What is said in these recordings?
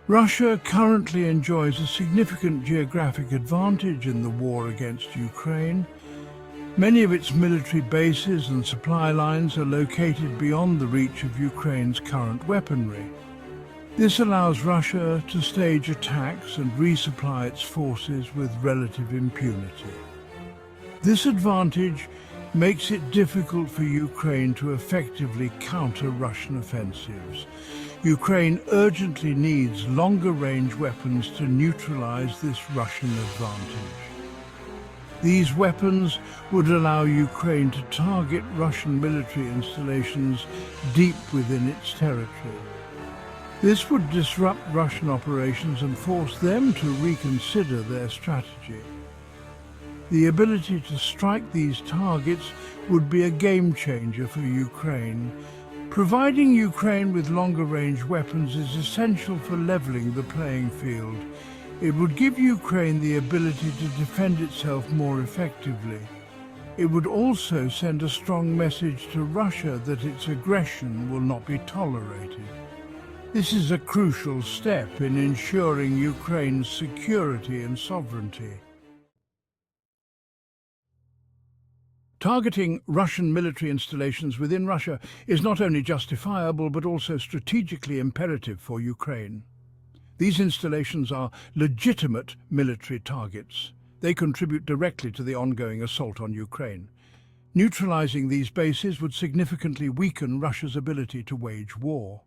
Russia currently enjoys a significant geographic advantage in the war against Ukraine. Many of its military bases and supply lines are located beyond the reach of Ukraine's current weaponry. This allows Russia to stage attacks and resupply its forces with relative impunity. This advantage makes it difficult for Ukraine to effectively counter Russian offensives. Ukraine urgently needs longer-range weapons to neutralize this Russian advantage. These weapons would allow Ukraine to target Russian military installations deep within its territory. This would disrupt Russian operations and force them to reconsider their strategy. The ability to strike these targets would be a game changer for Ukraine. Providing Ukraine with longer-range weapons is essential for leveling the playing field. It would give Ukraine the ability to defend itself more effectively. It would also send a strong message to Russia that its aggression will not be tolerated. This is a crucial step in ensuring Ukraine's security and sovereignty. Targeting Russian military installations within Russia is not only justifiable but also strategically imperative for Ukraine. These installations are legitimate military targets. They contribute directly to the ongoing assault on Ukraine. Neutralizing these bases would significantly weaken Russia's ability to wage war.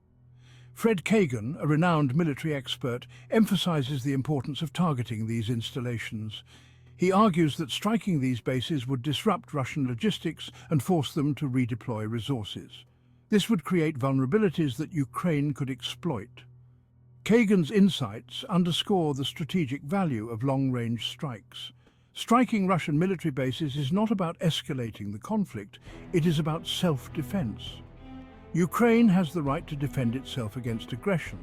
Fred Kagan, a renowned military expert, emphasizes the importance of targeting these installations. He argues that striking these bases would disrupt Russian logistics and force them to redeploy resources. This would create vulnerabilities that Ukraine could exploit. Kagan's insights underscore the strategic value of long-range strikes. Striking Russian military bases is not about escalating the conflict, it is about self-defense. Ukraine has the right to defend itself against aggression.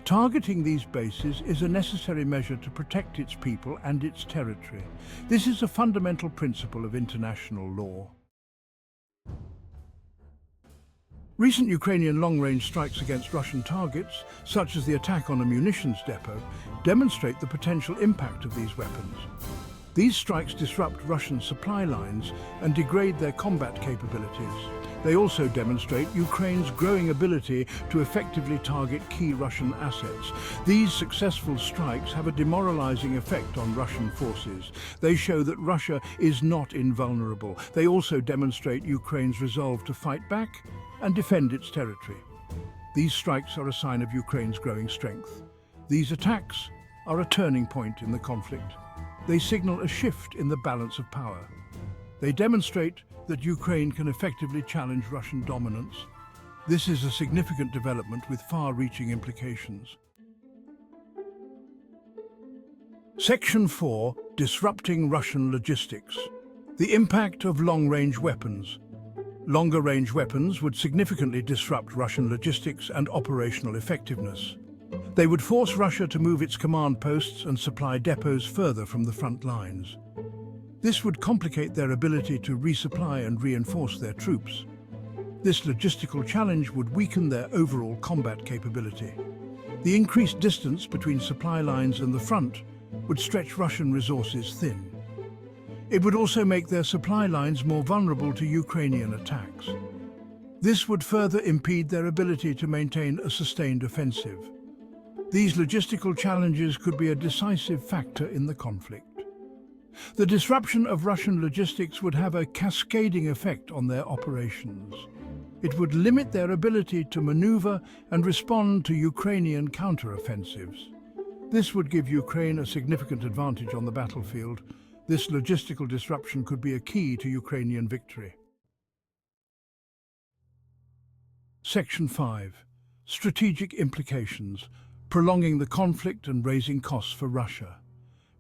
Targeting these bases is a necessary measure to protect its people and its territory. This is a fundamental principle of international law. Recent Ukrainian long-range strikes against Russian targets, such as the attack on a munitions depot, demonstrate the potential impact of these weapons. These strikes disrupt Russian supply lines and degrade their combat capabilities. They also demonstrate Ukraine's growing ability to effectively target key Russian assets. These successful strikes have a demoralizing effect on Russian forces. They show that Russia is not invulnerable. They also demonstrate Ukraine's resolve to fight back and defend its territory. These strikes are a sign of Ukraine's growing strength. These attacks are a turning point in the conflict. They signal a shift in the balance of power. They demonstrate that Ukraine can effectively challenge Russian dominance. This is a significant development with far-reaching implications. Section 4. Disrupting Russian logistics. The impact of long-range weapons. Longer-range weapons would significantly disrupt Russian logistics and operational effectiveness. They would force Russia to move its command posts and supply depots further from the front lines. This would complicate their ability to resupply and reinforce their troops. This logistical challenge would weaken their overall combat capability. The increased distance between supply lines and the front would stretch Russian resources thin. It would also make their supply lines more vulnerable to Ukrainian attacks. This would further impede their ability to maintain a sustained offensive. These logistical challenges could be a decisive factor in the conflict. The disruption of Russian logistics would have a cascading effect on their operations. It would limit their ability to maneuver and respond to Ukrainian counteroffensives. This would give Ukraine a significant advantage on the battlefield. This logistical disruption could be a key to Ukrainian victory. Section 5. Strategic implications. Prolonging the conflict and raising costs for Russia.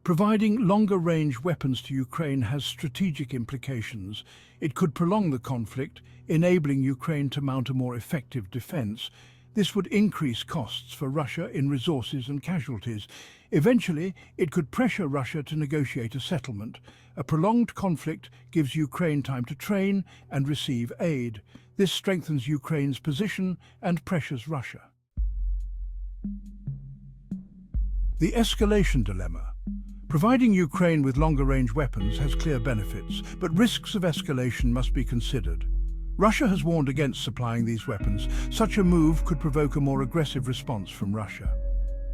Providing longer-range weapons to Ukraine has strategic implications. It could prolong the conflict, enabling Ukraine to mount a more effective defense. This would increase costs for Russia in resources and casualties. Eventually, it could pressure Russia to negotiate a settlement. A prolonged conflict gives Ukraine time to train and receive aid. This strengthens Ukraine's position and pressures Russia. The escalation dilemma. Providing Ukraine with longer-range weapons has clear benefits, but risks of escalation must be considered. Russia has warned against supplying these weapons. Such a move could provoke a more aggressive response from Russia.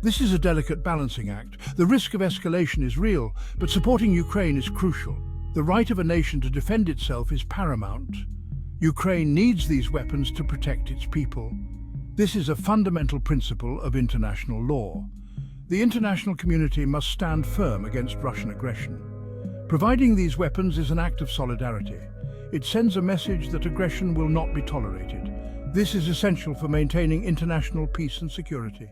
This is a delicate balancing act. The risk of escalation is real, but supporting Ukraine is crucial. The right of a nation to defend itself is paramount. Ukraine needs these weapons to protect its people. This is a fundamental principle of international law. The international community must stand firm against Russian aggression. Providing these weapons is an act of solidarity. It sends a message that aggression will not be tolerated. This is essential for maintaining international peace and security.